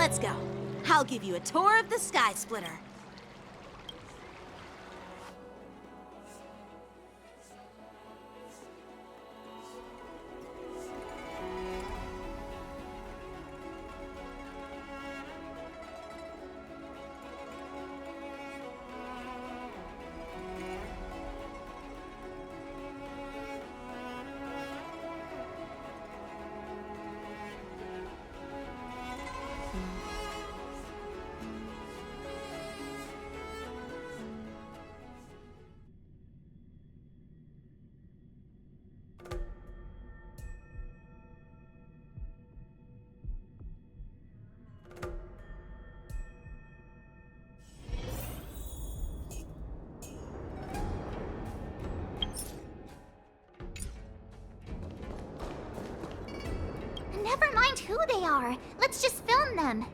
Let's go. I'll give you a tour of the Sky Splitter. Never mind who they are. Let's just film them.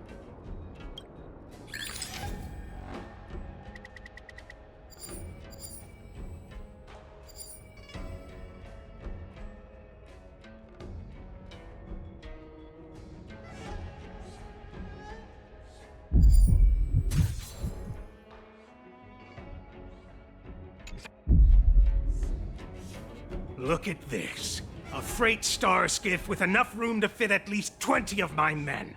Look at this. A freight star skiff with enough room to fit at least 20 of my men.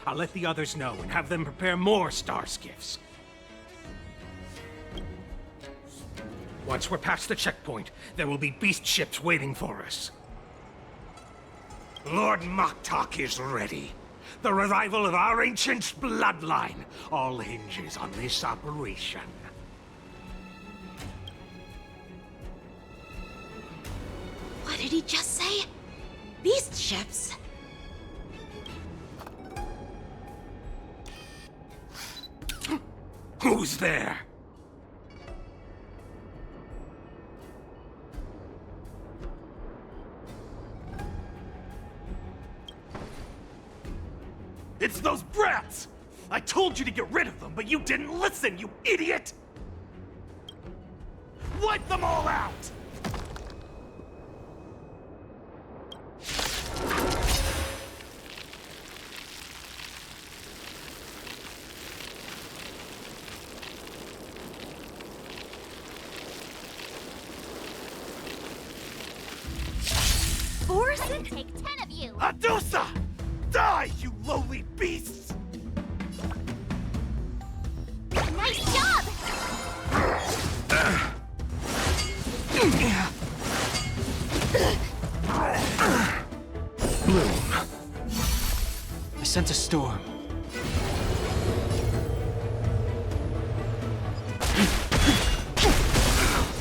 I'll let the others know and have them prepare more star skiffs. Once we're past the checkpoint, there will be beast ships waiting for us. Lord Moktok is ready. The revival of our ancient bloodline all hinges on this operation. What did he just say? Beast ships? Who's there? It's those brats! I told you to get rid of them, but you didn't listen, you idiot! Wipe them all out! I can take 10 of you. Adusa! Die, you lowly beasts! Nice job! Bloom. I sense a storm.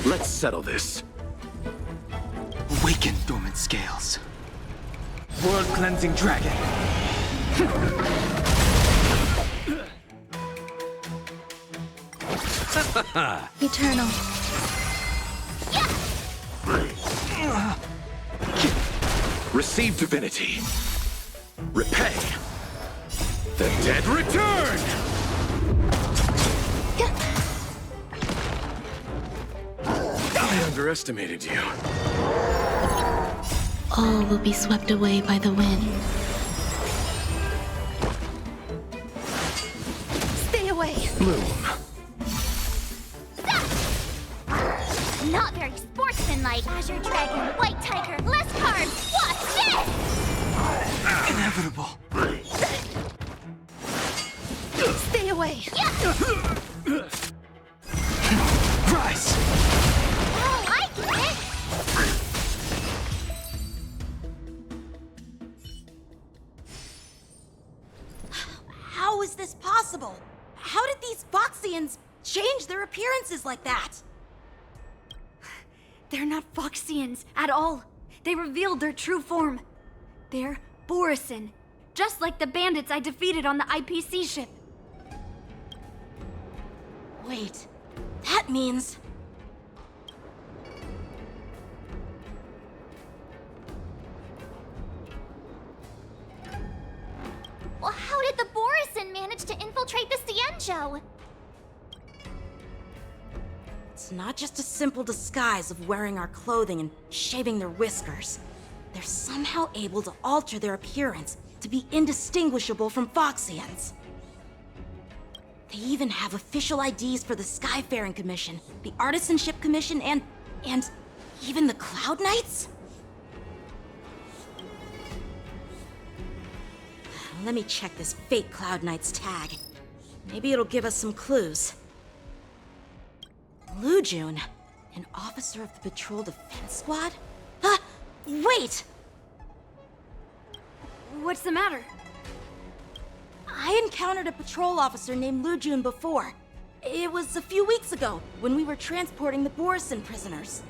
Let's settle this. Awaken, dormant scales. World-cleansing dragon. Eternal. Receive divinity. Repay. The dead return! I underestimated you. All will be swept away by the wind. Stay away! Bloom. Not very sportsmanlike. Azure Dragon, White Tiger, less carbs. What's this? Inevitable. Stay away! Rise! Oh, I get it. How is this possible? How did these Foxians change their appearances like that? They're not Foxians at all. They revealed their true form. They're Borisin, just like the bandits I defeated on the IPC ship. Wait, that means... Well, how did the Borisin manage to infiltrate the Cienjo? It's not just a simple disguise of wearing our clothing and shaving their whiskers. They're somehow able to alter their appearance to be indistinguishable from Foxians. They even have official IDs for the Skyfaring Commission, the Artisanship Commission, and even the Cloud Knights? Let me check this fake Cloud Knight's tag. Maybe it'll give us some clues. Lujun, an officer of the Patrol Defense Squad? Wait! What's the matter? I encountered a patrol officer named Lujun before. It was a few weeks ago, when we were transporting the Borison prisoners.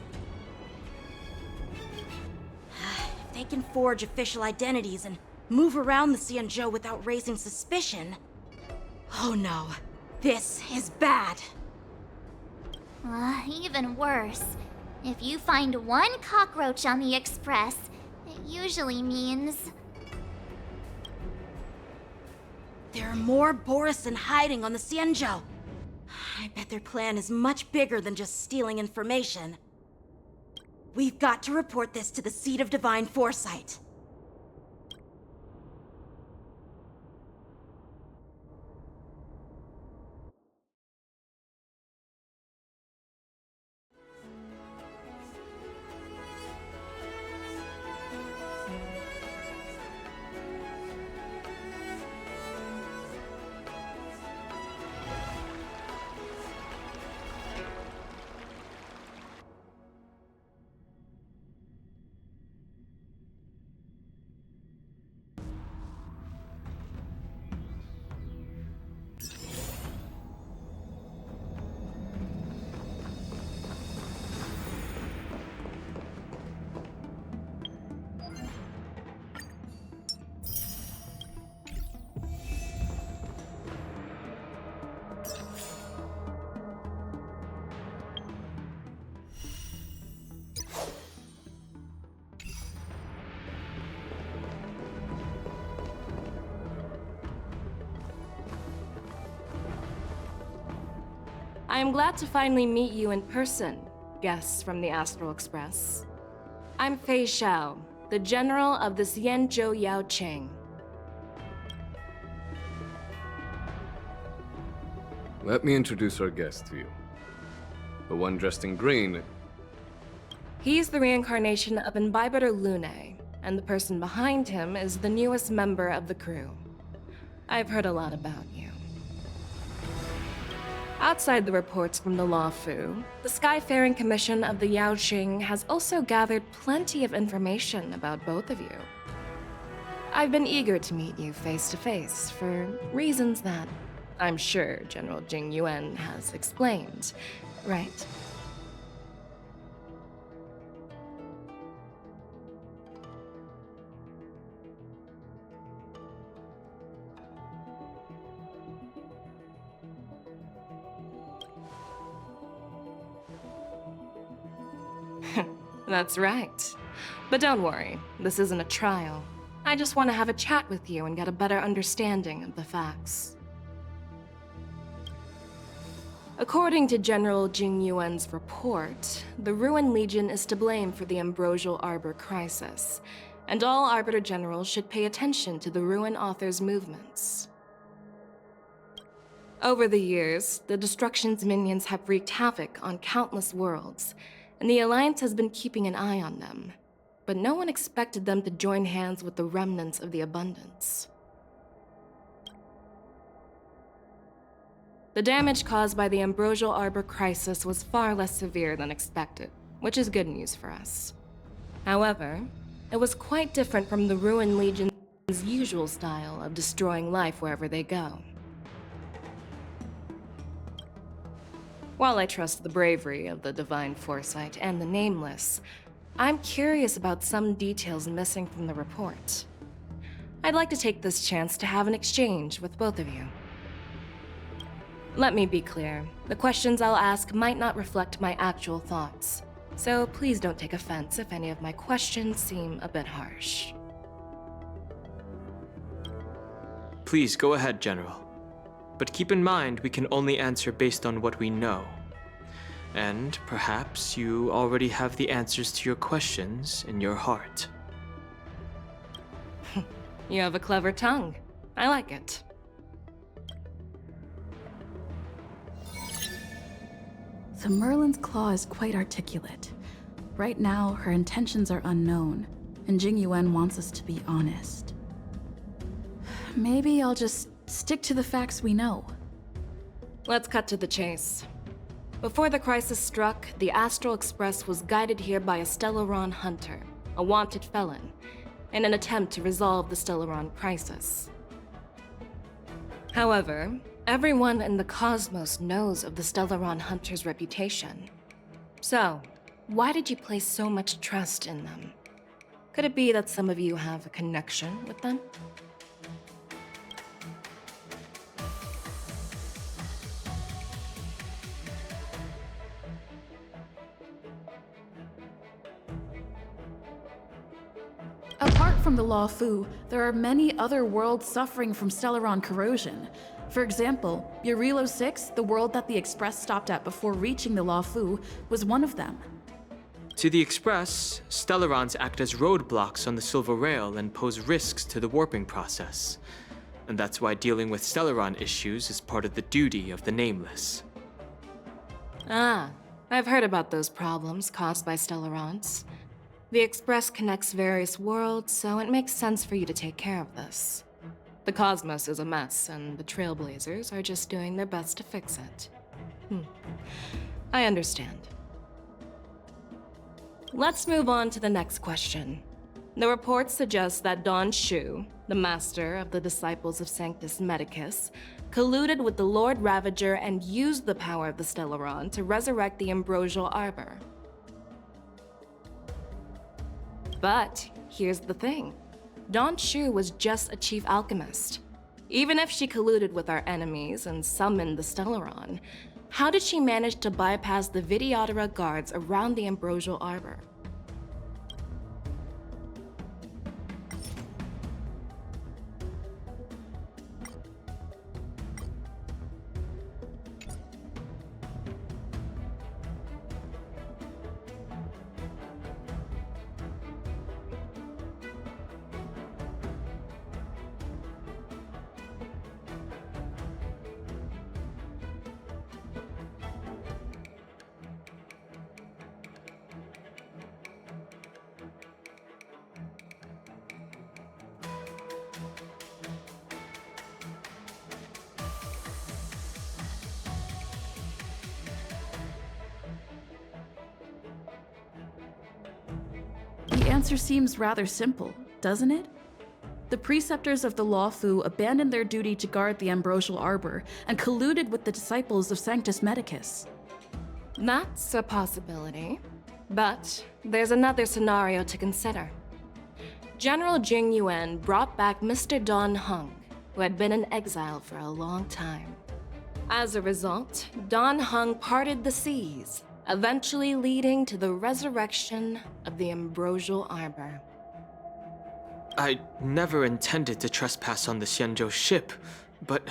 If they can forge official identities and move around the Xianzhou without raising suspicion... Oh no, this is bad. Even worse. If you find one cockroach on the Express, it usually means... There are more Borison hiding on the Xianzhou. I bet their plan is much bigger than just stealing information. We've got to report this to the Seat of Divine Foresight. I am glad to finally meet you in person, guests from the Astral Express. I'm Fei Xiao, the General of the Xianzhou Yaoqing. Let me introduce our guest to you. The one dressed in green. He's the reincarnation of Imbibitor Lune, and the person behind him is the newest member of the crew. I've heard a lot about you. Outside the reports from the Law Fu, the Skyfaring Commission of the Yaoqing has also gathered plenty of information about both of you. I've been eager to meet you face to face for reasons that I'm sure General Jing Yuan has explained, right? That's right. But don't worry, this isn't a trial. I just want to have a chat with you and get a better understanding of the facts. According to General Jing Yuan's report, the Ruin Legion is to blame for the Ambrosial Arbor crisis, and all Arbiter Generals should pay attention to the Ruin Author's movements. Over the years, the Destruction's minions have wreaked havoc on countless worlds, and the Alliance has been keeping an eye on them, but no one expected them to join hands with the remnants of the Abundance. The damage caused by the Ambrosial Arbor crisis was far less severe than expected, which is good news for us. However, it was quite different from the Ruin Legion's usual style of destroying life wherever they go. While I trust the bravery of the Divine Foresight and the Nameless, I'm curious about some details missing from the report. I'd like to take this chance to have an exchange with both of you. Let me be clear, the questions I'll ask might not reflect my actual thoughts, so please don't take offense if any of my questions seem a bit harsh. Please go ahead, General. But keep in mind, we can only answer based on what we know. And perhaps you already have the answers to your questions in your heart. You have a clever tongue. I like it. So Merlin's claw is quite articulate. Right now, her intentions are unknown, and Jing Yuan wants us to be honest. Maybe I'll just stick to the facts we know. Let's cut to the chase. Before the crisis struck, the Astral Express was guided here by a Stellaron hunter, a wanted felon, in an attempt to resolve the Stellaron crisis. However, everyone in the cosmos knows of the Stellaron hunter's reputation. So, why did you place so much trust in them? Could it be that some of you have a connection with them? Apart from the Law Fu, there are many other worlds suffering from Stellaron corrosion. For example, Eurilo 6, the world that the Express stopped at before reaching the Law Fu, was one of them. To the Express, Stellarons act as roadblocks on the Silver Rail and pose risks to the warping process. And that's why dealing with Stellaron issues is part of the duty of the Nameless. Ah, I've heard about those problems caused by Stellarons. The Express connects various worlds, so it makes sense for you to take care of this. The cosmos is a mess, and the Trailblazers are just doing their best to fix it. I understand. Let's move on to the next question. The report suggests that Don Shu, the master of the Disciples of Sanctus Medicus, colluded with the Lord Ravager and used the power of the Stellaron to resurrect the Ambrosial Arbor. But here's the thing. Don Shu was just a chief alchemist. Even if she colluded with our enemies and summoned the Stellaron, how did she manage to bypass the Vidyadhara guards around the Ambrosial Arbor? The answer seems rather simple, doesn't it? The preceptors of the Law Fu abandoned their duty to guard the Ambrosial Arbor and colluded with the Disciples of Sanctus Medicus. That's a possibility. But there's another scenario to consider. General Jing Yuan brought back Mr. Don Hung, who had been in exile for a long time. As a result, Don Hung parted the seas, eventually leading to the resurrection of the Ambrosial Arbor. I never intended to trespass on the Xianzhou ship, but...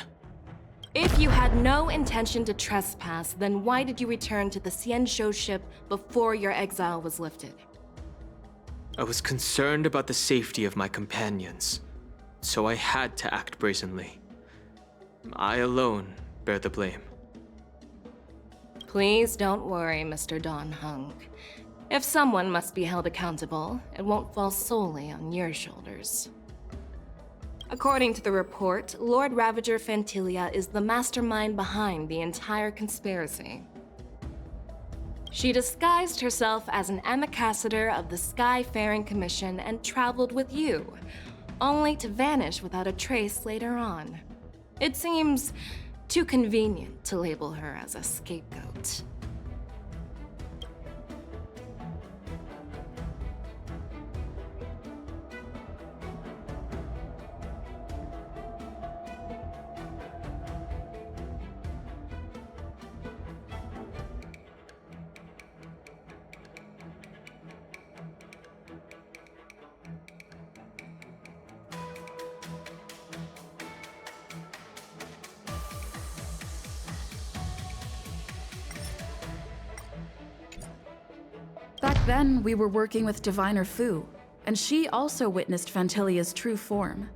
If you had no intention to trespass, then why did you return to the Xianzhou ship before your exile was lifted? I was concerned about the safety of my companions, so I had to act brazenly. I alone bear the blame. Please don't worry, Mr. Don Hung. If someone must be held accountable, it won't fall solely on your shoulders. According to the report, Lord Ravager Fantilia is the mastermind behind the entire conspiracy. She disguised herself as an ambassador of the Skyfaring Commission and traveled with you, only to vanish without a trace later on. It seems too convenient to label her as a scapegoat. Back then, we were working with Diviner Fu, and she also witnessed Fantilia's true form.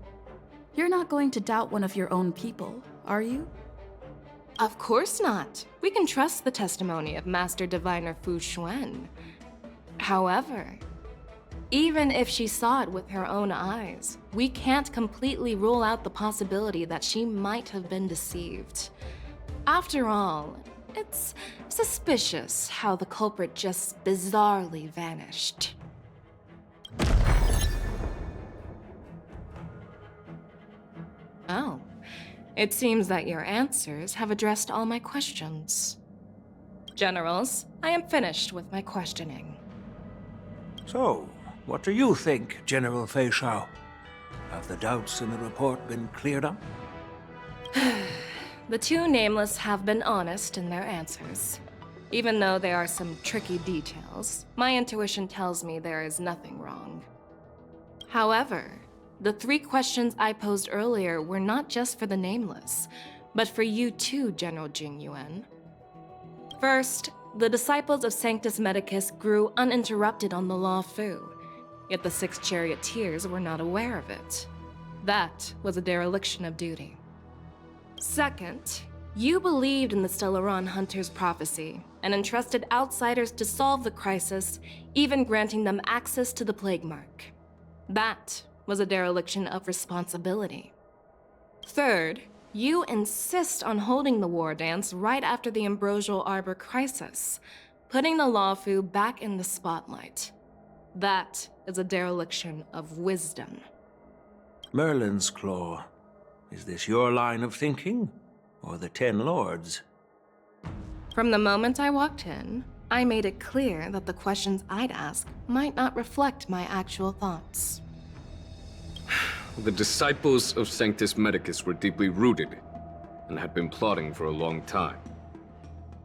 You're not going to doubt one of your own people, are you? Of course not. We can trust the testimony of Master Diviner Fu Xuan. However, even if she saw it with her own eyes, we can't completely rule out the possibility that she might have been deceived. After all, it's suspicious how the culprit just bizarrely vanished. Oh, it seems that your answers have addressed all my questions. Generals, I am finished with my questioning. So, what do you think, General Fei Shao? Have the doubts in the report been cleared up? The two nameless have been honest in their answers. Even though there are some tricky details, my intuition tells me there is nothing wrong. However, the 3 questions I posed earlier were not just for the nameless, but for you too, General Jing Yuan. First, the disciples of Sanctus Medicus grew uninterrupted on the Law Fu, yet the 6 charioteers were not aware of it. That was a dereliction of duty. Second, you believed in the Stellaron Hunter's prophecy and entrusted outsiders to solve the crisis, even granting them access to the Plague Mark. That was a dereliction of responsibility. Third, you insist on holding the war dance right after the Ambrosial Arbor crisis, putting the Lawfu back in the spotlight. That is a dereliction of wisdom. Merlin's Claw. Is this your line of thinking, or the 10 Lords? From the moment I walked in, I made it clear that the questions I'd ask might not reflect my actual thoughts. The disciples of Sanctus Medicus were deeply rooted and had been plotting for a long time.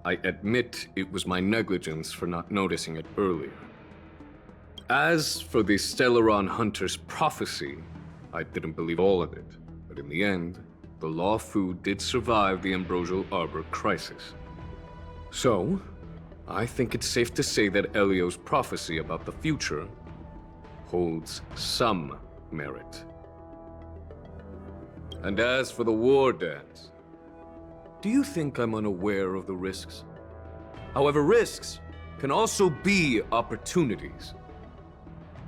I admit it was my negligence for not noticing it earlier. As for the Stellaron Hunter's prophecy, I didn't believe all of it, but in the end, the Law Fu did survive the Ambrosial Arbor crisis. So, I think it's safe to say that Elio's prophecy about the future holds some merit. And as for the war dance, do you think I'm unaware of the risks? However, risks can also be opportunities.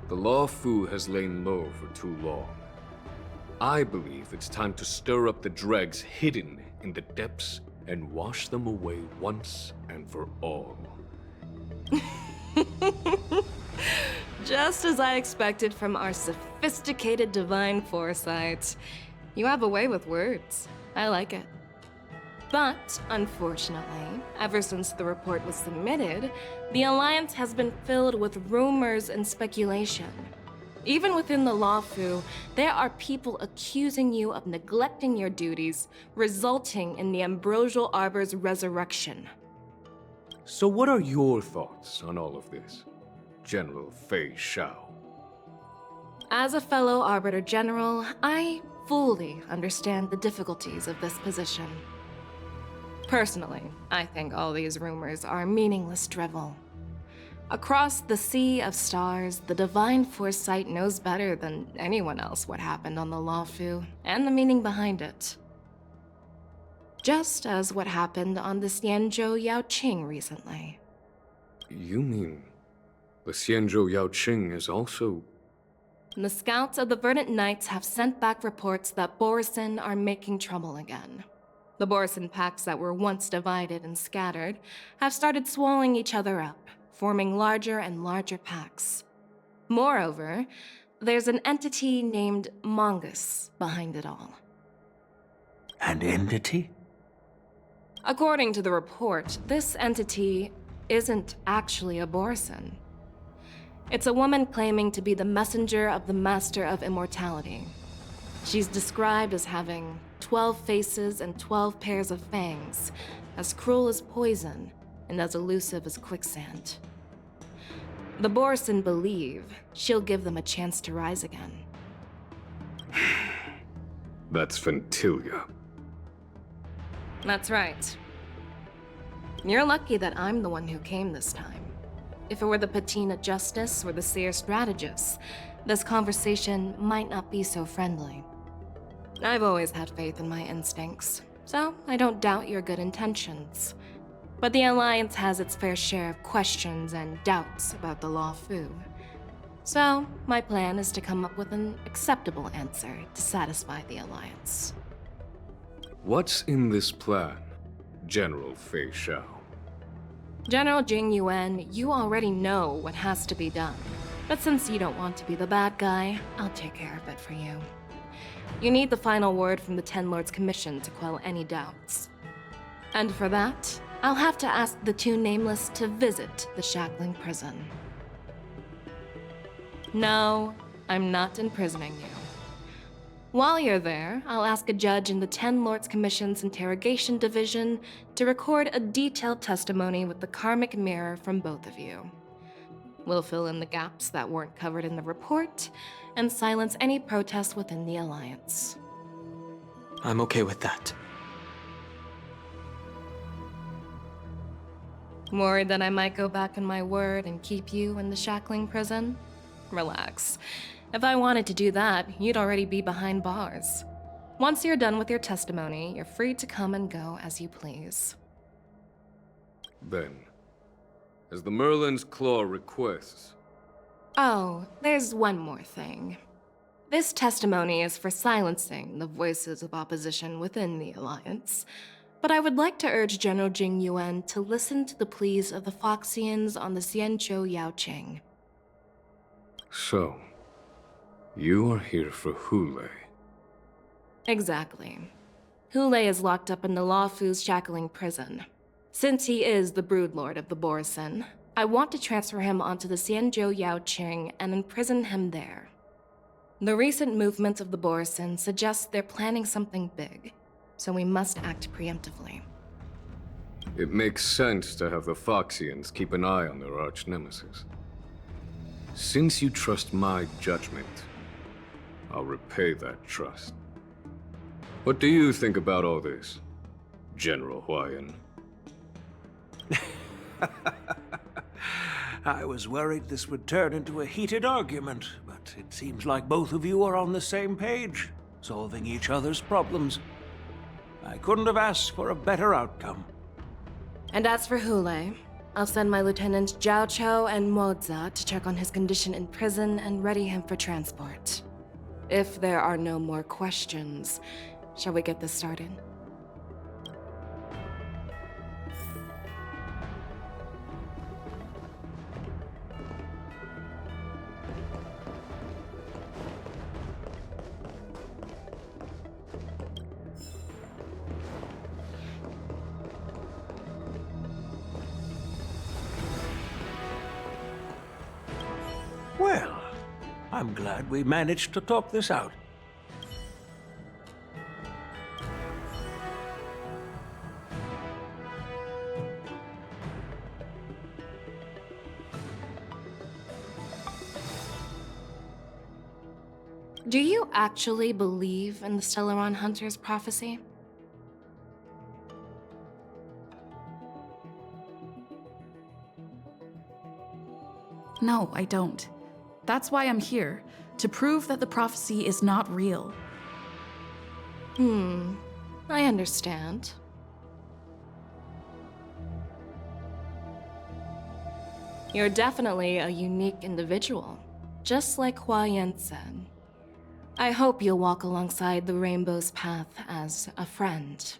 The Law Fu has lain low for too long. I believe it's time to stir up the dregs hidden in the depths and wash them away once and for all. Just as I expected from our sophisticated divine foresight. You have a way with words. I like it. But, unfortunately, ever since the report was submitted, the Alliance has been filled with rumors and speculation. Even within the Law Fu, there are people accusing you of neglecting your duties, resulting in the Ambrosial Arbor's resurrection. So what are your thoughts on all of this, General Fei Shao? As a fellow Arbiter General, I fully understand the difficulties of this position. Personally, I think all these rumors are meaningless drivel. Across the sea of stars, the divine foresight knows better than anyone else what happened on the Law Fu and the meaning behind it. Just as what happened on the Xianzhou Yaoqing recently. You mean the Xianzhou Yaoqing is also... The scouts of the Verdant Knights have sent back reports that Borisin are making trouble again. The Borisin packs that were once divided and scattered have started swallowing each other up, forming larger and larger packs. Moreover, there's an entity named Mongus behind it all. An entity? According to the report, this entity isn't actually a Borisin. It's a woman claiming to be the messenger of the Master of Immortality. She's described as having 12 faces and 12 pairs of fangs, as cruel as poison and as elusive as quicksand. The Borisin believe she'll give them a chance to rise again. That's Ventilia. That's right. You're lucky that I'm the one who came this time. If it were the Patina Justice or the Seer Strategist, this conversation might not be so friendly. I've always had faith in my instincts, so I don't doubt your good intentions. But the Alliance has its fair share of questions and doubts about the Law Fu. So, my plan is to come up with an acceptable answer to satisfy the Alliance. What's in this plan, General Fei Shao? General Jing Yuan, you already know what has to be done. But since you don't want to be the bad guy, I'll take care of it for you. You need the final word from the Ten Lords Commission to quell any doubts. And for that, I'll have to ask the two Nameless to visit the Shackling prison. No, I'm not imprisoning you. While you're there, I'll ask a judge in the Ten Lords Commission's Interrogation Division to record a detailed testimony with the karmic mirror from both of you. We'll fill in the gaps that weren't covered in the report, and silence any protests within the Alliance. I'm okay with that. Worried that I might go back on my word and keep you in the Shackling prison? Relax. If I wanted to do that, you'd already be behind bars. Once you're done with your testimony, you're free to come and go as you please. Then, as the Merlin's Claw requests... Oh, there's one more thing. This testimony is for silencing the voices of opposition within the Alliance, but I would like to urge General Jing Yuan to listen to the pleas of the Foxians on the Xianzhou Yaoqing. So, you are here for Hule. Exactly. Hule is locked up in the Law Fu's Shackling prison. Since he is the broodlord of the Borisin, I want to transfer him onto the Xianzhou Yaoqing and imprison him there. The recent movements of the Borisin suggest they're planning something big, so we must act preemptively. It makes sense to have the Foxians keep an eye on their arch-nemesis. Since you trust my judgment, I'll repay that trust. What do you think about all this, General Huayan? I was worried this would turn into a heated argument, but it seems like both of you are on the same page, solving each other's problems. I couldn't have asked for a better outcome. And as for Hule, I'll send my lieutenants Zhao Chou and Moza to check on his condition in prison and ready him for transport. If there are no more questions, shall we get this started? Well, I'm glad we managed to talk this out. Do you actually believe in the Stellaron Hunter's prophecy? No, I don't. That's why I'm here, to prove that the prophecy is not real. I understand. You're definitely a unique individual, just like Huayan said. I hope you'll walk alongside the Rainbow's path as a friend.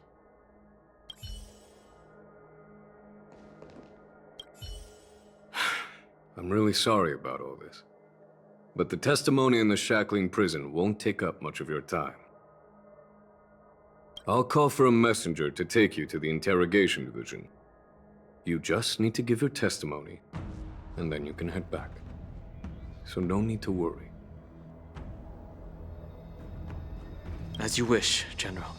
I'm really sorry about all this. But the testimony in the Shackling prison won't take up much of your time. I'll call for a messenger to take you to the interrogation division. You just need to give your testimony, and then you can head back. So no need to worry. As you wish, General.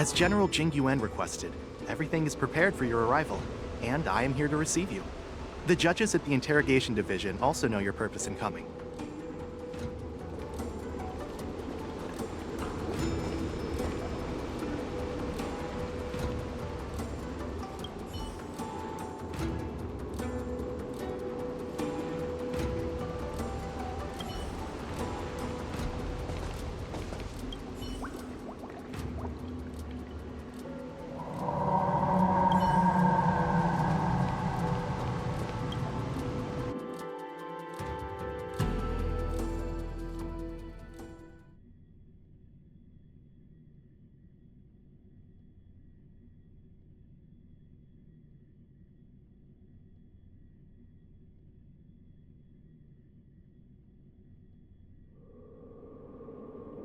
As General Jing Yuan requested, everything is prepared for your arrival, and I am here to receive you. The judges at the Interrogation Division also know your purpose in coming.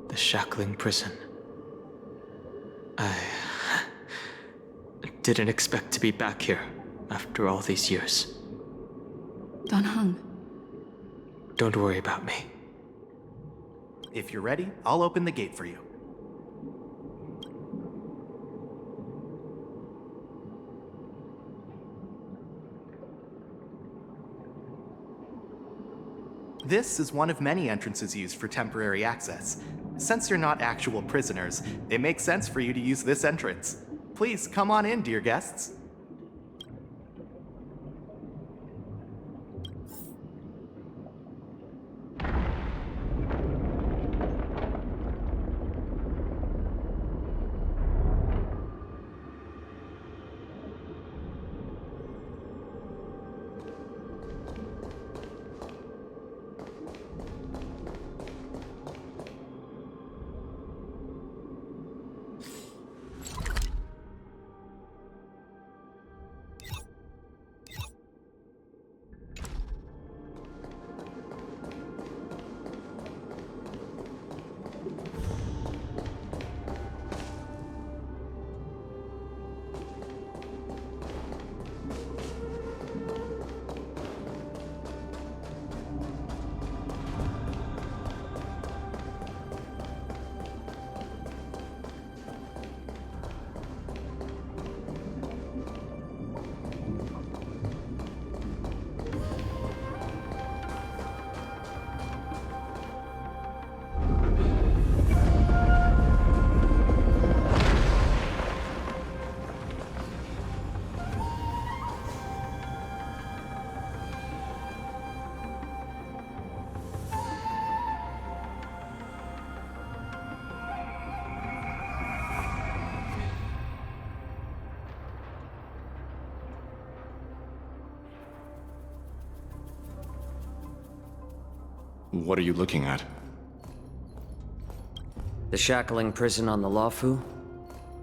The Shackling prison. I didn't expect to be back here after all these years. Don Hung. Don't worry about me. If you're ready, I'll open the gate for you. This is one of many entrances used for temporary access. Since you're not actual prisoners, it makes sense for you to use this entrance. Please come on in, dear guests. What are you looking at? The Shackling prison on the Luofu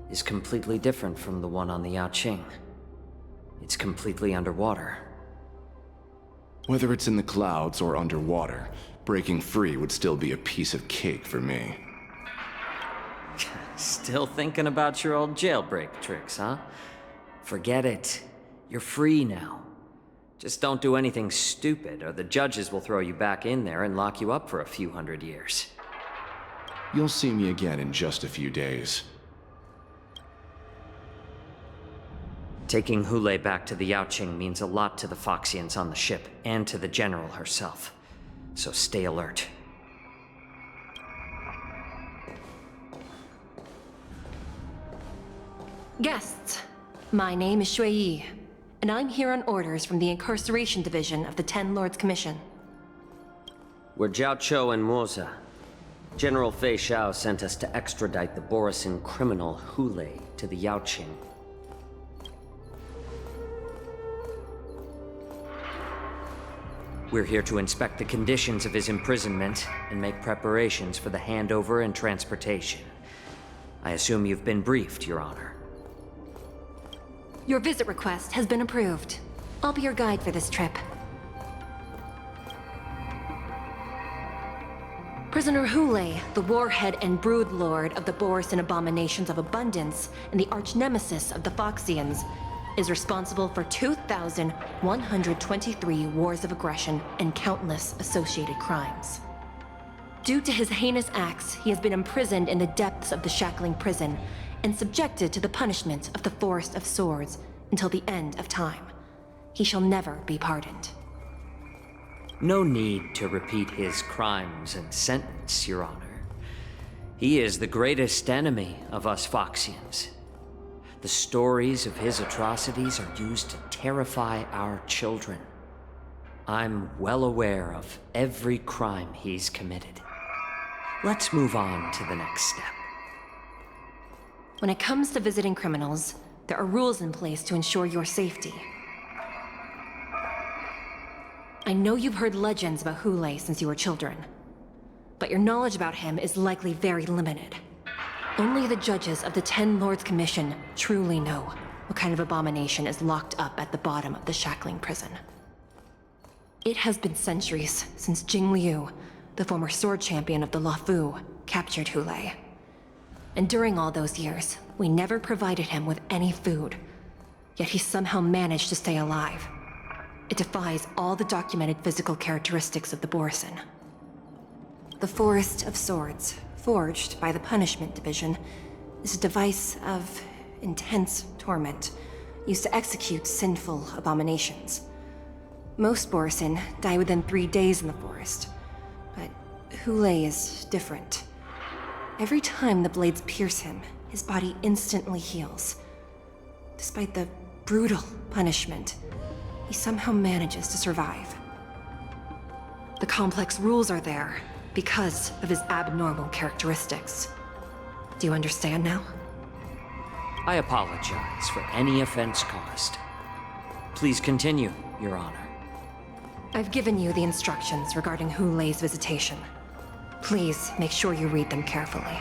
is completely different from the one on the Yaoqing. It's completely underwater. Whether it's in the clouds or underwater, breaking free would still be a piece of cake for me. Still thinking about your old jailbreak tricks, huh? Forget it. You're free now. Just don't do anything stupid, or the judges will throw you back in there and lock you up for a few hundred years. You'll see me again in just a few days. Taking Hule back to the Yaoqing means a lot to the Foxians on the ship, and to the General herself. So stay alert. Guests, my name is Shui Yi, and I'm here on orders from the Incarceration Division of the Ten Lords Commission. We're Jiao Cho and Moza. General Fei Xiao sent us to extradite the Borisin criminal Hule to the Yaoqing. We're here to inspect the conditions of his imprisonment and make preparations for the handover and transportation. I assume you've been briefed, Your Honor. Your visit request has been approved. I'll be your guide for this trip. Prisoner Hule, the warhead and brood lord of the Borisin abominations of abundance and the arch-nemesis of the Foxians, is responsible for 2,123 wars of aggression and countless associated crimes. Due to his heinous acts, he has been imprisoned in the depths of the Shackling prison and subjected to the punishment of the Forest of Swords until the end of time. He shall never be pardoned. No need to repeat his crimes and sentence, Your Honor. He is the greatest enemy of us Foxians. The stories of his atrocities are used to terrify our children. I'm well aware of every crime he's committed. Let's move on to the next step. When it comes to visiting criminals, there are rules in place to ensure your safety. I know you've heard legends about Hule since you were children, but your knowledge about him is likely very limited. Only the judges of the Ten Lords Commission truly know what kind of abomination is locked up at the bottom of the Shackling prison. It has been centuries since Jing Liu, the former sword champion of the Luofu, captured Hule. And during all those years, we never provided him with any food. Yet he somehow managed to stay alive. It defies all the documented physical characteristics of the Borisin. The Forest of Swords, forged by the Punishment Division, is a device of intense torment, used to execute sinful abominations. Most Borisin die within 3 days in the forest, but Hule is different. Every time the blades pierce him, his body instantly heals. Despite the brutal punishment, he somehow manages to survive. The complex rules are there because of his abnormal characteristics. Do you understand now? I apologize for any offense caused. Please continue, Your Honor. I've given you the instructions regarding Hule's visitation. Please make sure you read them carefully.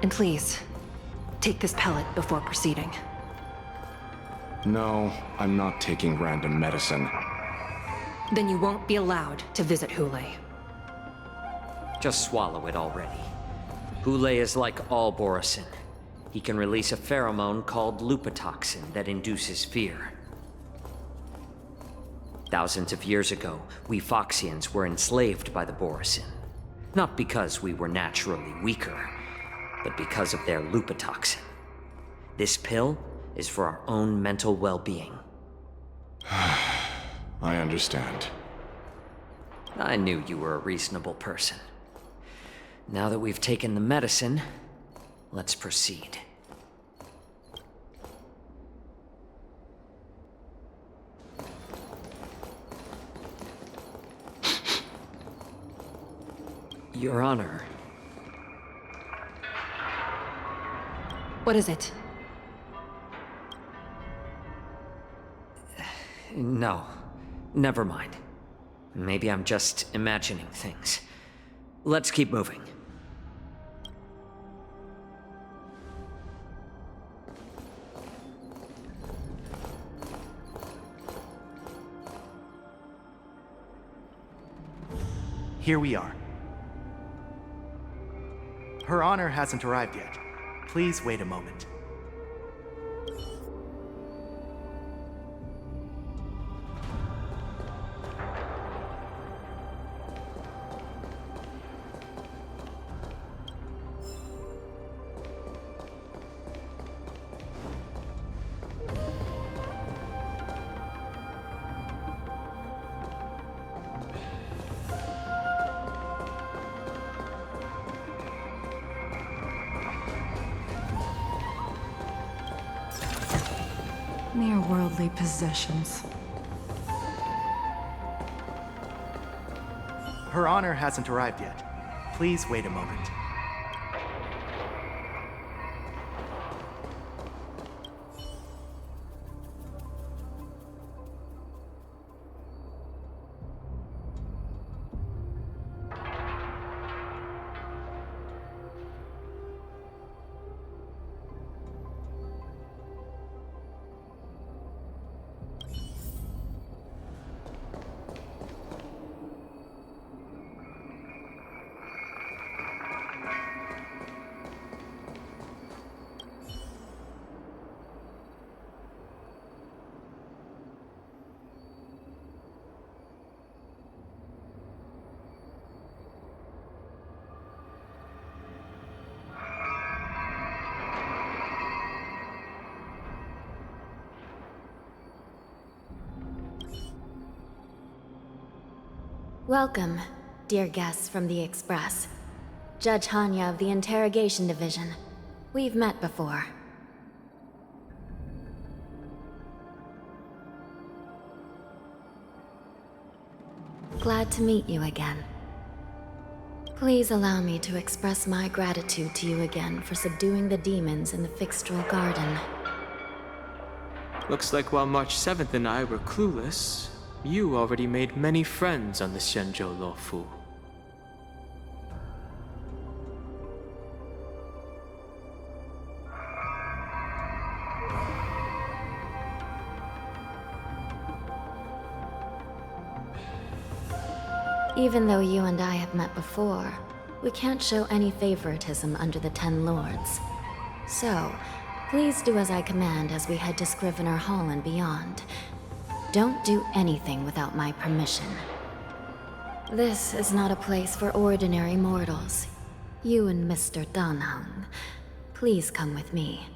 And please, take this pellet before proceeding. No, I'm not taking random medicine. Then you won't be allowed to visit Hule. Just swallow it already. Hule is like all Borisin. He can release a pheromone called lupatoxin that induces fear. Thousands of years ago, we Foxians were enslaved by the Borisin. Not because we were naturally weaker, but because of their lupatoxin. This pill is for our own mental well-being. I understand. I knew you were a reasonable person. Now that we've taken the medicine, let's proceed. Your Honor. What is it? No, never mind. Maybe I'm just imagining things. Let's keep moving. Here we are. Her Honor hasn't arrived yet. Please wait a moment. Mere worldly possessions. Her Honor hasn't arrived yet. Please wait a moment. Welcome, dear guests from the Express. Judge Hanya of the Interrogation Division. We've met before. Glad to meet you again. Please allow me to express my gratitude to you again for subduing the demons in the Fixtral Garden. Looks like while March 7th and I were clueless, you already made many friends on the Xianzhou Luofu. Even though you and I have met before, we can't show any favoritism under the Ten Lords. So, please do as I command as we head to Scrivener Hall and beyond. Don't do anything without my permission. This is not a place for ordinary mortals. You and Mr. Danheng, please come with me.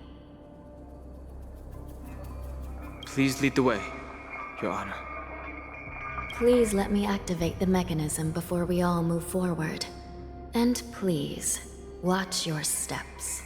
Please lead the way, Your Honor. Please let me activate the mechanism before we all move forward. And please, watch your steps.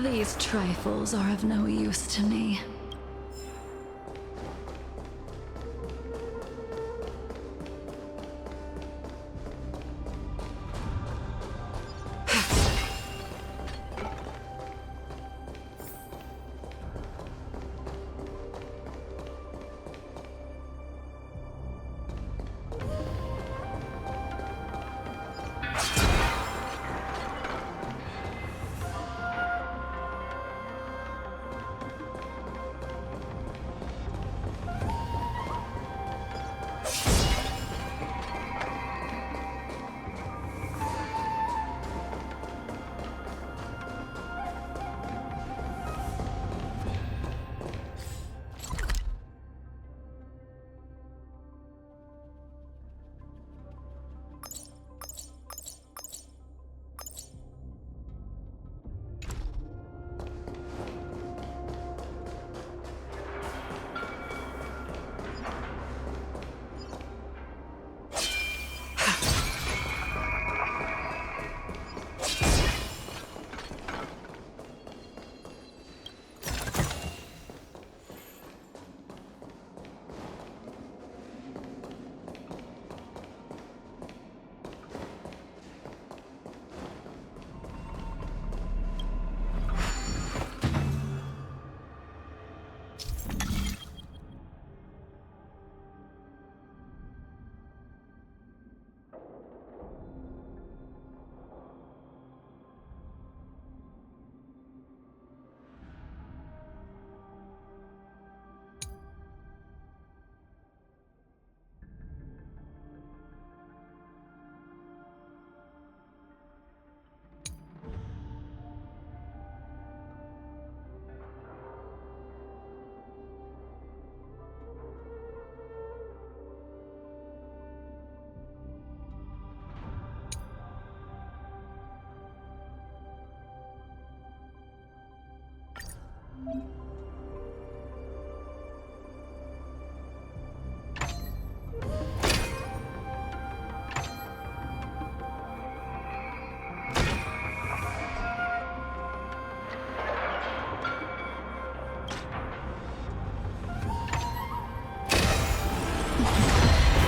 These trifles are of no use to me.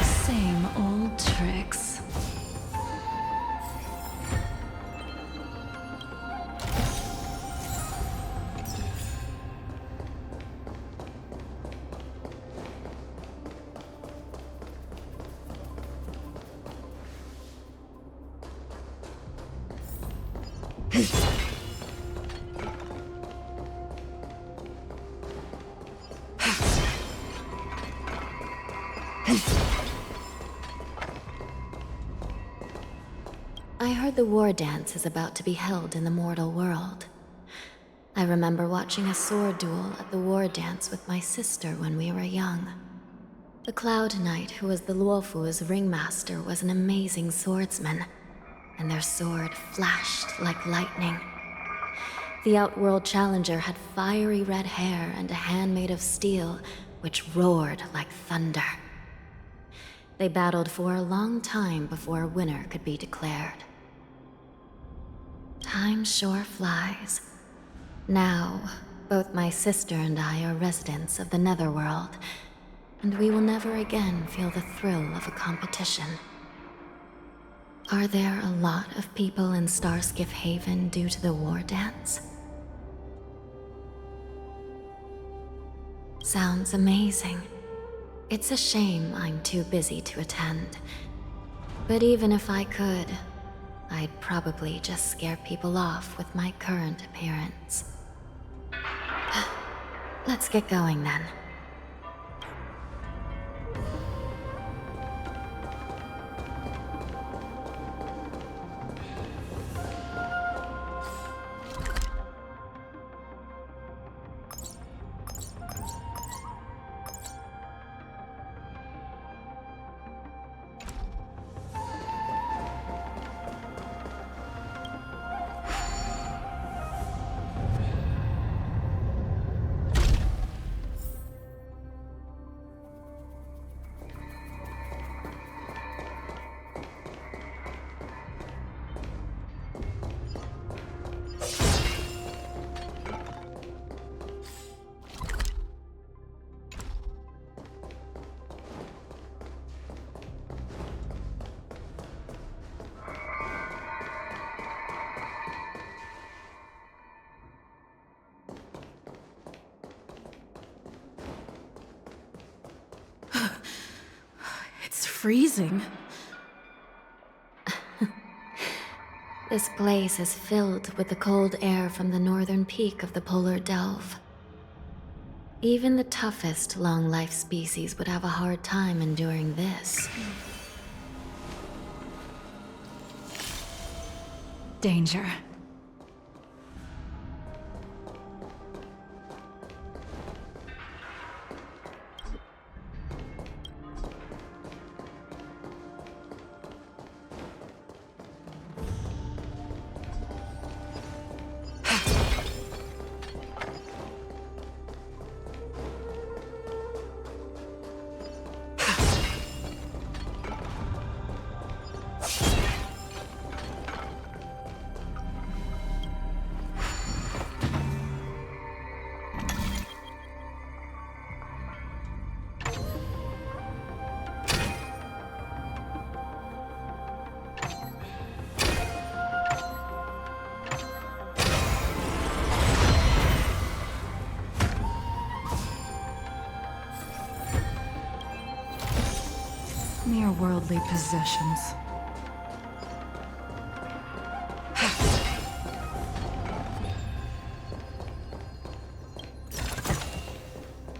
Same old tricks. I heard the war dance is about to be held in the mortal world. I remember watching a sword duel at the war dance with my sister when we were young. The Cloud Knight, who was the Luofu's ringmaster, was an amazing swordsman, and their sword flashed like lightning. The Outworld Challenger had fiery red hair and a hand made of steel, which roared like thunder. They battled for a long time before a winner could be declared. Time sure flies. Now, both my sister and I are residents of the Netherworld, and we will never again feel the thrill of a competition. Are there a lot of people in Starskiff Haven due to the war dance? Sounds amazing. It's a shame I'm too busy to attend. But even if I could, I'd probably just scare people off with my current appearance. Let's get going then. It's freezing. This place is filled with the cold air from the northern peak of the polar delve. Even the toughest long-life species would have a hard time enduring this. Danger. Mere worldly possessions.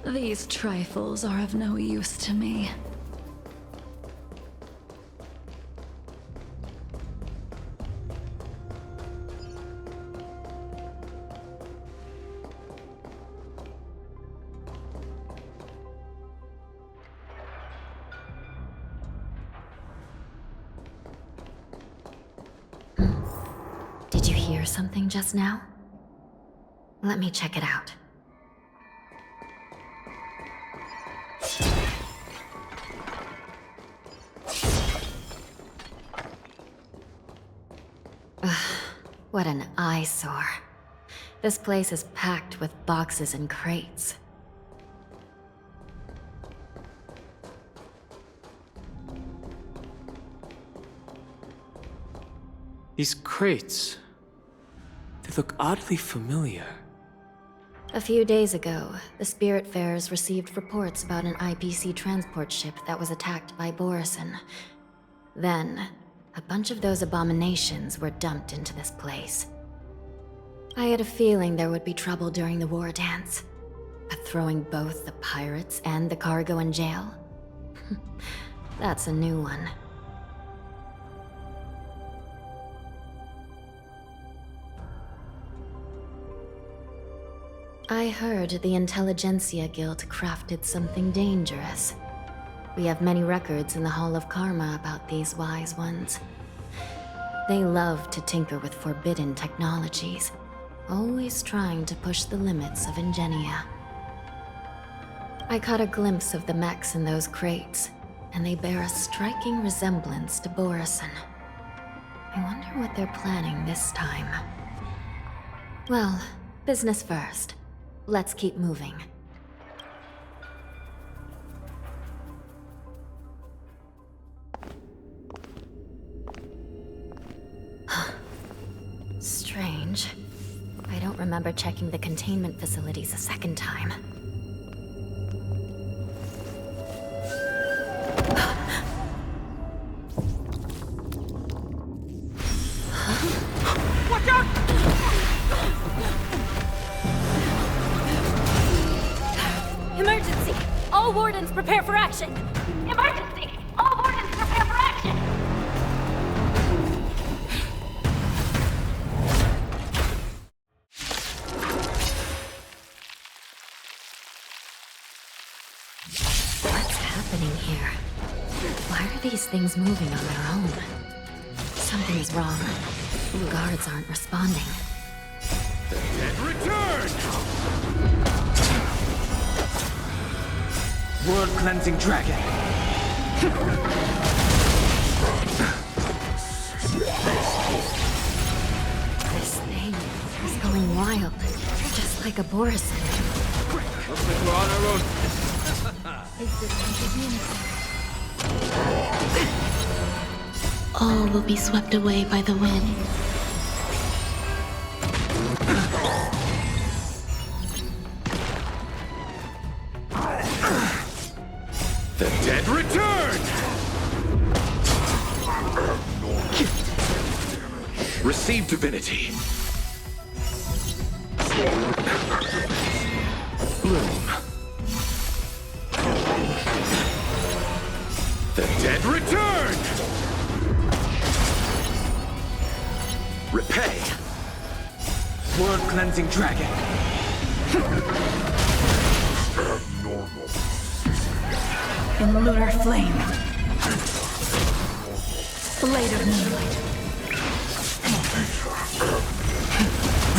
These trifles are of no use to me. Did you hear something just now? Let me check it out. What an eyesore. This place is packed with boxes and crates. These crates, they look oddly familiar. A few days ago, the Spiritfarers received reports about an IPC transport ship that was attacked by Borison. Then, a bunch of those abominations were dumped into this place. I had a feeling there would be trouble during the war dance, but throwing both the pirates and the cargo in jail? That's a new one. I heard the Intelligentsia Guild crafted something dangerous. We have many records in the Hall of Karma about these wise ones. They love to tinker with forbidden technologies, always trying to push the limits of Ingenia. I caught a glimpse of the mechs in those crates, and they bear a striking resemblance to Borison. I wonder what they're planning this time. Well, business first. Let's keep moving. Strange. I don't remember checking the containment facilities a second time. Watch out! Emergency! All wardens prepare for action! Emergency! All wardens prepare for action! What's happening here? Why are these things moving on their own? Something is wrong. The guards aren't responding. And return! World-cleansing dragon. This thing is going wild, just like a Borison. Looks like we're on our own. All will be swept away by the wind. The dead return! Receive divinity. Bloom. The dead return! Repay. World-cleansing dragon. In lunar flame. Blade of moonlight.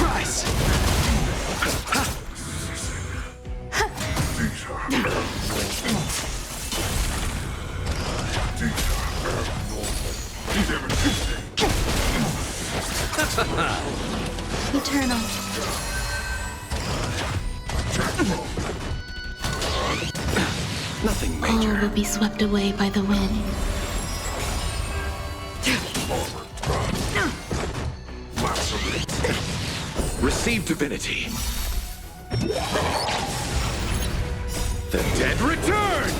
Rise! Eternal. Nothing major. All will be swept away by the wind. Receive divinity. The dead return!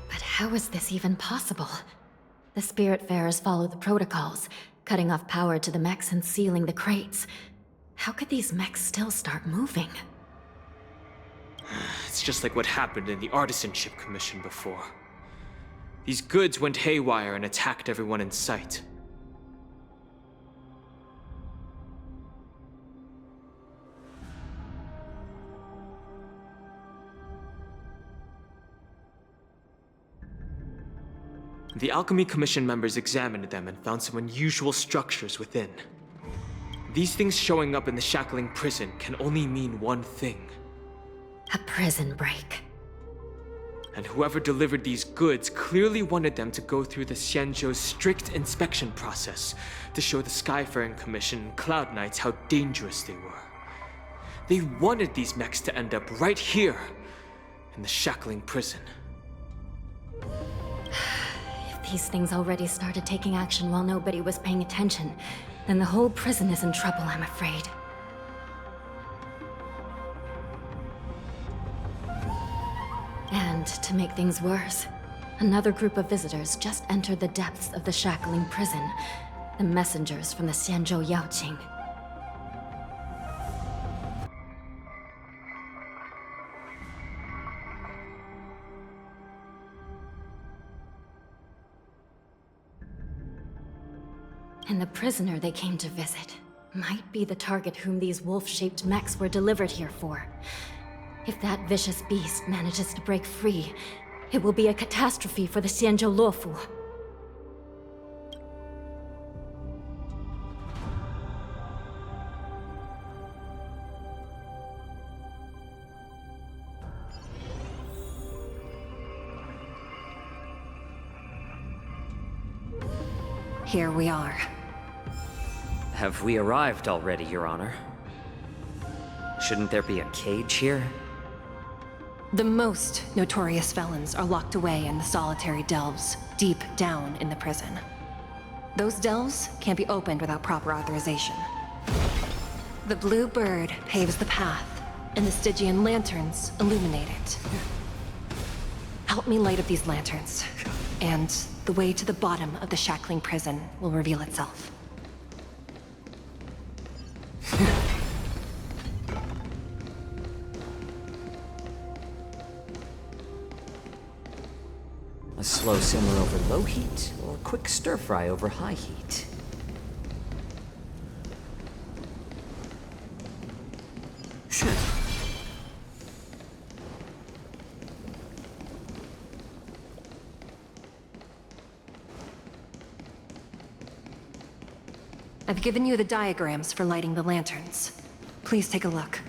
But how is this even possible? The Spiritfarers follow the protocols, cutting off power to the mechs and sealing the crates. How could these mechs still start moving? It's just like what happened in the Artisanship Commission before. These goods went haywire and attacked everyone in sight. The Alchemy Commission members examined them and found some unusual structures within. These things showing up in the Shackling prison can only mean one thing. A prison break. And whoever delivered these goods clearly wanted them to go through the Xianzhou's strict inspection process to show the Skyfaring Commission and Cloud Knights how dangerous they were. They wanted these mechs to end up right here, in the Shackling prison. If these things already started taking action while nobody was paying attention, then the whole prison is in trouble, I'm afraid. And to make things worse, another group of visitors just entered the depths of the Shackling prison. The messengers from the Xianzhou Yaoqing. And the prisoner they came to visit might be the target whom these wolf-shaped mechs were delivered here for. If that vicious beast manages to break free, it will be a catastrophe for the Xianzhou Luofu. Here we are. Have we arrived already, Your Honor? Shouldn't there be a cage here? The most notorious felons are locked away in the solitary delves, deep down in the prison. Those delves can't be opened without proper authorization. The blue bird paves the path, and the Stygian lanterns illuminate it. Help me light up these lanterns, and the way to the bottom of the Shackling prison will reveal itself. A slow simmer over low heat, or a quick stir fry over high heat? I've given you the diagrams for lighting the lanterns. Please take a look.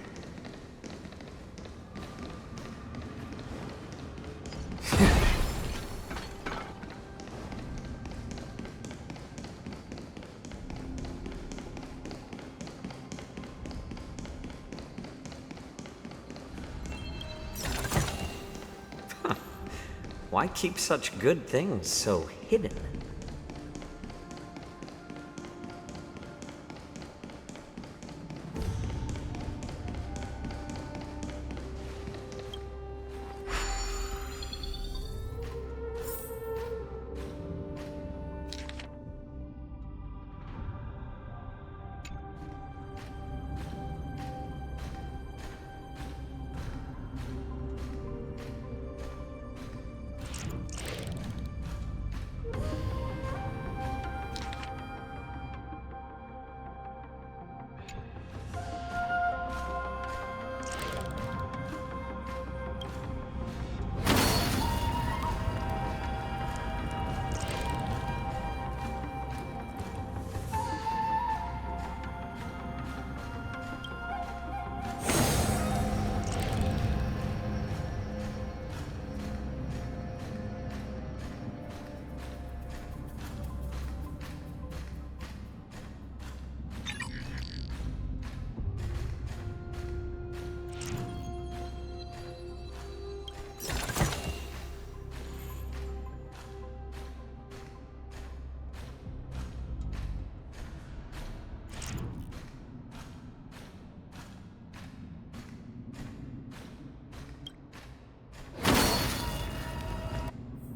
Why keep such good things so hidden?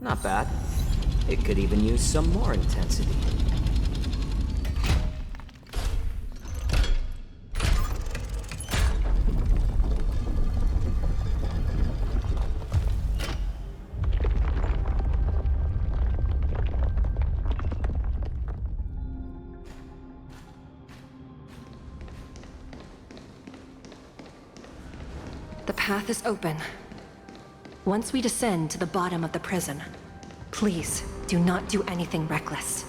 Not bad. It could even use some more intensity. The path is open. Once we descend to the bottom of the prison, please do not do anything reckless.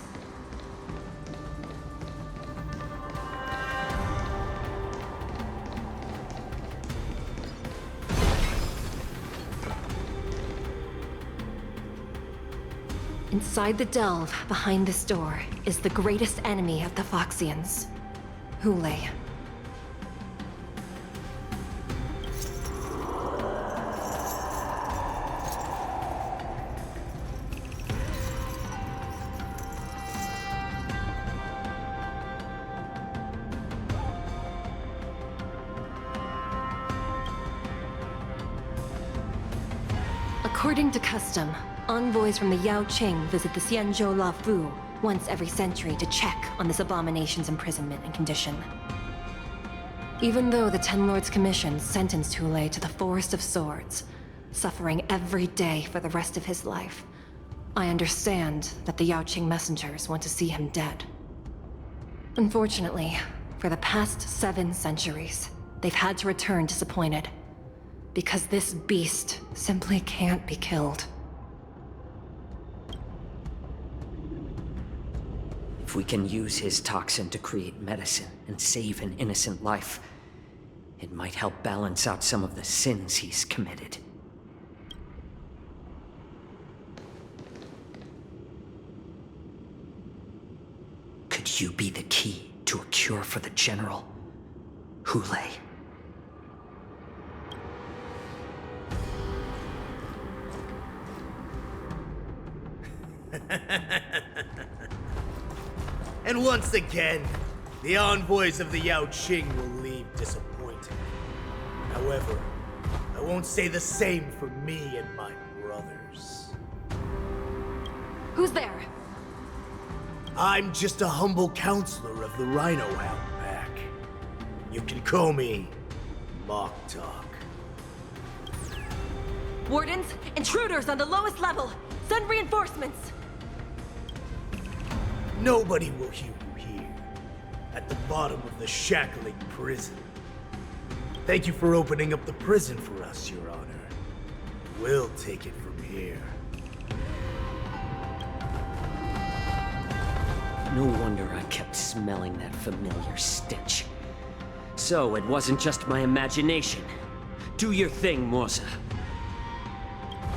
Inside the delve, behind this door, is the greatest enemy of the Foxians, Hule. According to custom, envoys from the Yao Qing visit the Xianzhou La Fu once every century to check on this abomination's imprisonment and condition. Even though the Ten Lords Commission sentenced Hule to the Forest of Swords, suffering every day for the rest of his life, I understand that the Yao Qing messengers want to see him dead. Unfortunately, for the past 7 centuries, they've had to return disappointed. Because this beast simply can't be killed. If we can use his toxin to create medicine and save an innocent life, it might help balance out some of the sins he's committed. Could you be the key to a cure for the General, Hule? And once again, the envoys of the Yao Qing will leave disappointed. However, I won't say the same for me and my brothers. Who's there? I'm just a humble counselor of the Rhino Outback. You can call me Mock Talk. Wardens, intruders on the lowest level! Send reinforcements! Nobody will hear you here, at the bottom of the Shackling prison. Thank you for opening up the prison for us, Your Honor. We'll take it from here. No wonder I kept smelling that familiar stench. So it wasn't just my imagination. Do your thing, Morza.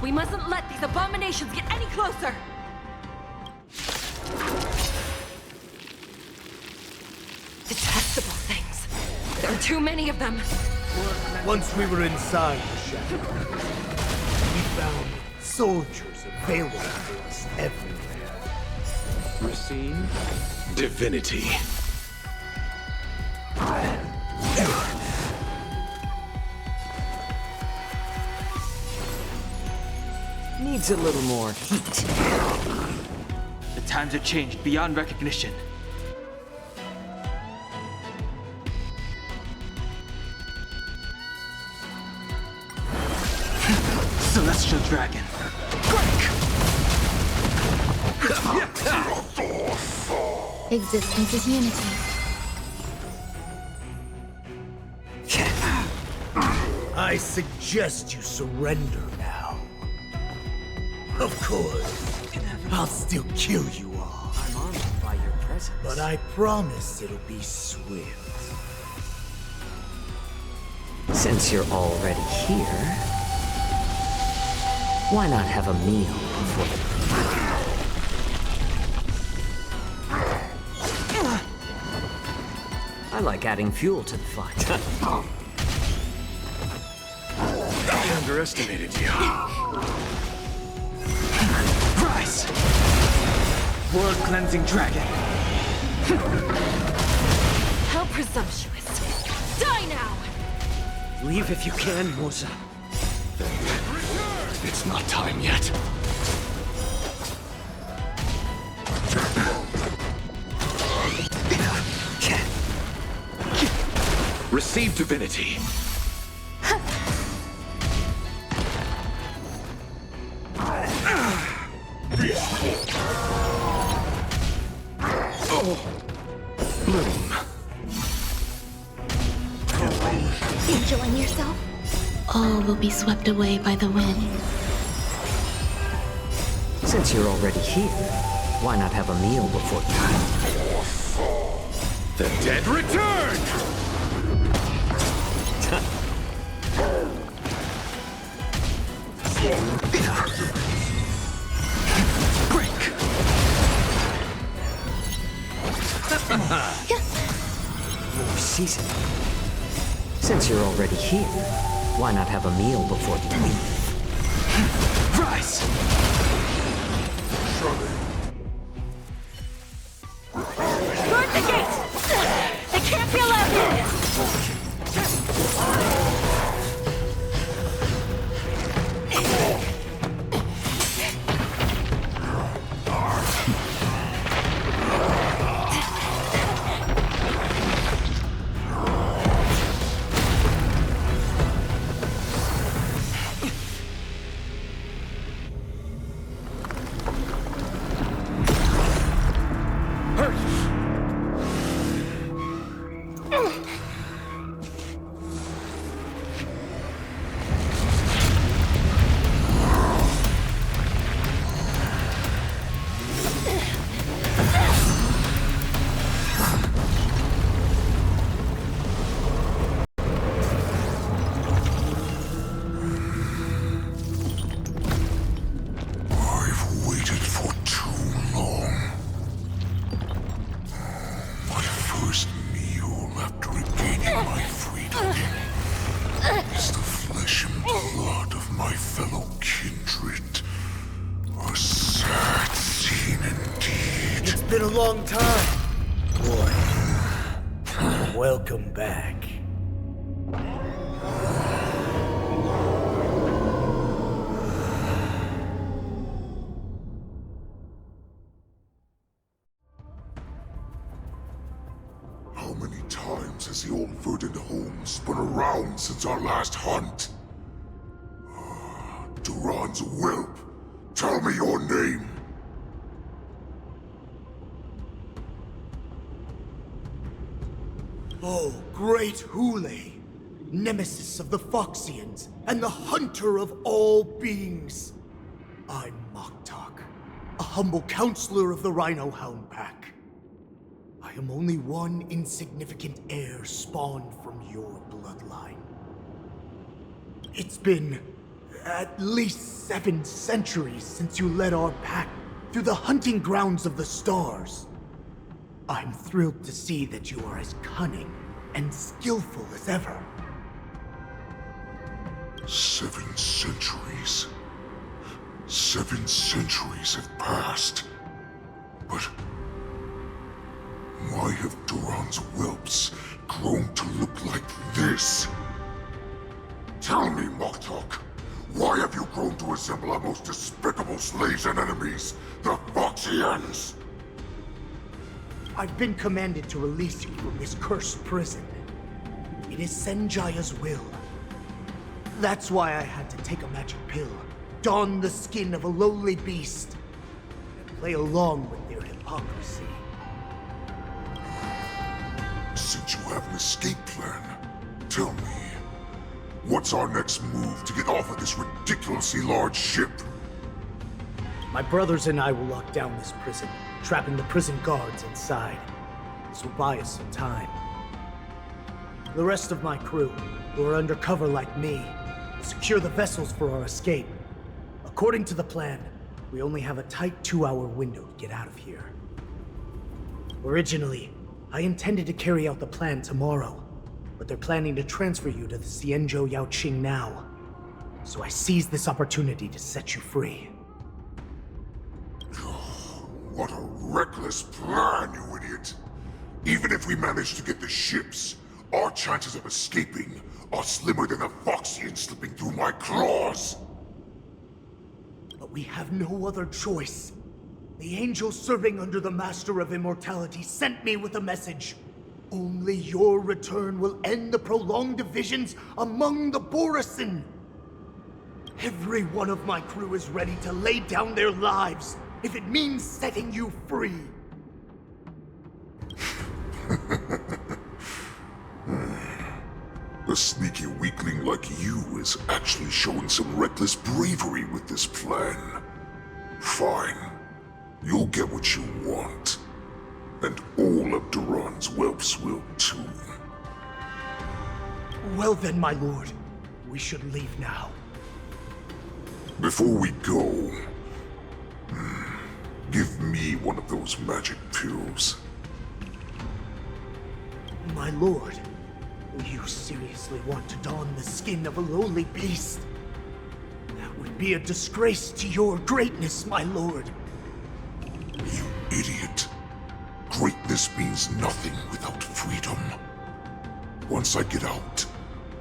We mustn't let these abominations get any closer! Detestable things. There are too many of them. Once we were inside the Shackling, we found soldiers available for us everywhere. Receive divinity. Needs a little more heat. The times have changed beyond recognition. Celestial Dragon. Existence is unity. I suggest you surrender now. Of course, I'll still kill you all. I'm honored by your presence. But I promise it'll be swift. Since you're already here, why not have a meal before the... I like adding fuel to the fun. I underestimated you. Rise! World-cleansing dragon. How presumptuous. Die now! Leave if you can, Morza. It's not time yet. Receive divinity. Bloom. Enjoying yourself? All will be swept away by the wind. Since you're already here, why not have a meal before you... The dead return! Break! seasoning. Since you're already here, why not have a meal before you leave? Rise! Guard the gate! They can't be allowed in! Been a long time. Boy, welcome back. How many times has the old verdant home spun around since our last hunt? Duran's whelp, tell me your name. Oh, great Hule, nemesis of the Foxians, and the hunter of all beings. I'm Moktok, a humble counselor of the Rhino Hound Pack. I am only one insignificant heir spawned from your bloodline. It's been at least 7 centuries since you led our pack through the hunting grounds of the stars. I'm thrilled to see that you are as cunning and skillful as ever. 7 centuries. 7 centuries have passed. But why have Duran's whelps grown to look like this? Tell me, Moktok, why have you grown to resemble our most despicable slaves and enemies, the Foxians? I've been commanded to release you from this cursed prison. It is Senjaya's will. That's why I had to take a magic pill, don the skin of a lowly beast, and play along with their hypocrisy. Since you have an escape plan, tell me, what's our next move to get off of this ridiculously large ship? My brothers and I will lock down this prison, trapping the prison guards inside. This will buy us some time. The rest of my crew, who are undercover like me, will secure the vessels for our escape. According to the plan, we only have a tight 2-hour window to get out of here. Originally, I intended to carry out the plan tomorrow, but they're planning to transfer you to the Xianzhou Yaoqing now. So I seized this opportunity to set you free. What a reckless plan, you idiot! Even if we manage to get the ships, our chances of escaping are slimmer than a Foxian slipping through my claws! But we have no other choice. The angel serving under the Master of Immortality sent me with a message. Only your return will end the prolonged divisions among the Borisin. Every one of my crew is ready to lay down their lives if it means setting you free. A sneaky weakling like you is actually showing some reckless bravery with this plan. Fine. You'll get what you want. And all of Duran's whelps will too. Well then, my lord. We should leave now. Before we go, give me one of those magic pills. My lord, you seriously want to don the skin of a lowly beast? That would be a disgrace to your greatness, my lord. You idiot. Greatness means nothing without freedom. Once I get out,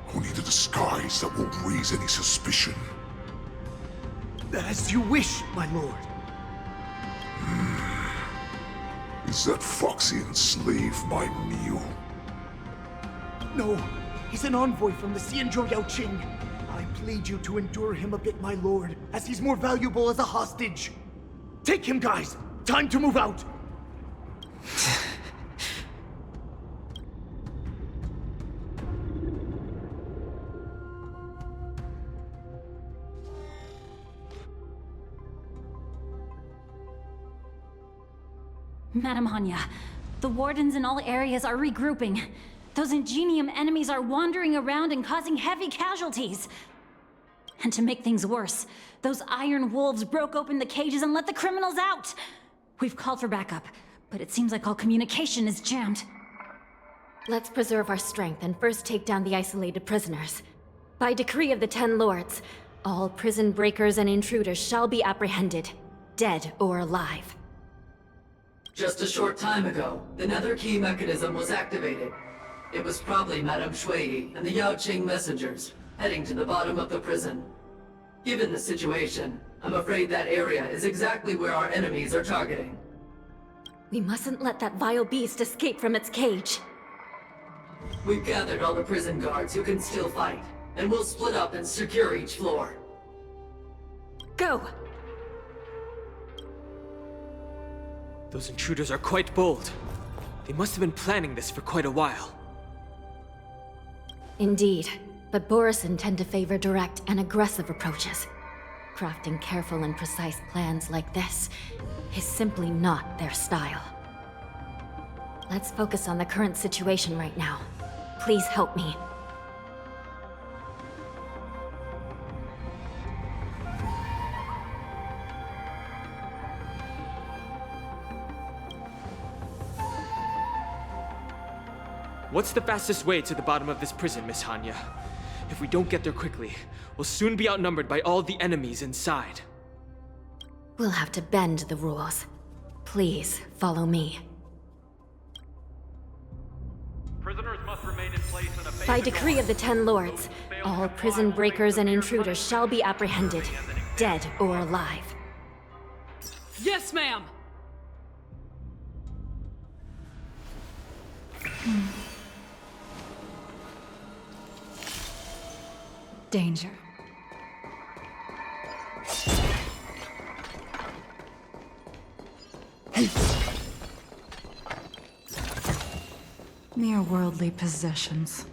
I'll need a disguise that won't raise any suspicion. As you wish, my lord. Is that Foxian slave my meal? No, he's an envoy from the Xianzhou Yaoqing. I plead you to endure him a bit, my lord, as he's more valuable as a hostage. Take him, guys! Time to move out! Madam Hanya, the wardens in all areas are regrouping. Those Ingenium enemies are wandering around and causing heavy casualties. And to make things worse, those iron wolves broke open the cages and let the criminals out! We've called for backup, but it seems like all communication is jammed. Let's preserve our strength and first take down the isolated prisoners. By decree of the Ten Lords, all prison breakers and intruders shall be apprehended, dead or alive. Just a short time ago, the nether key mechanism was activated. It was probably Madame Shui and the Yaoqing messengers, heading to the bottom of the prison. Given the situation, I'm afraid that area is exactly where our enemies are targeting. We mustn't let that vile beast escape from its cage. We've gathered all the prison guards who can still fight, and we'll split up and secure each floor. Go! Those intruders are quite bold. They must have been planning this for quite a while. Indeed, but Borisin tend to favor direct and aggressive approaches. Crafting careful and precise plans like this is simply not their style. Let's focus on the current situation right now. Please help me. What's the fastest way to the bottom of this prison, Miss Hanya? If we don't get there quickly, we'll soon be outnumbered by all the enemies inside. We'll have to bend the rules. Please, follow me. Prisoners must remain in place in a By decree of the Ten Lords, all prison breakers and intruders shall be apprehended, dead or alive. Yes, ma'am! Danger. Mere worldly possessions.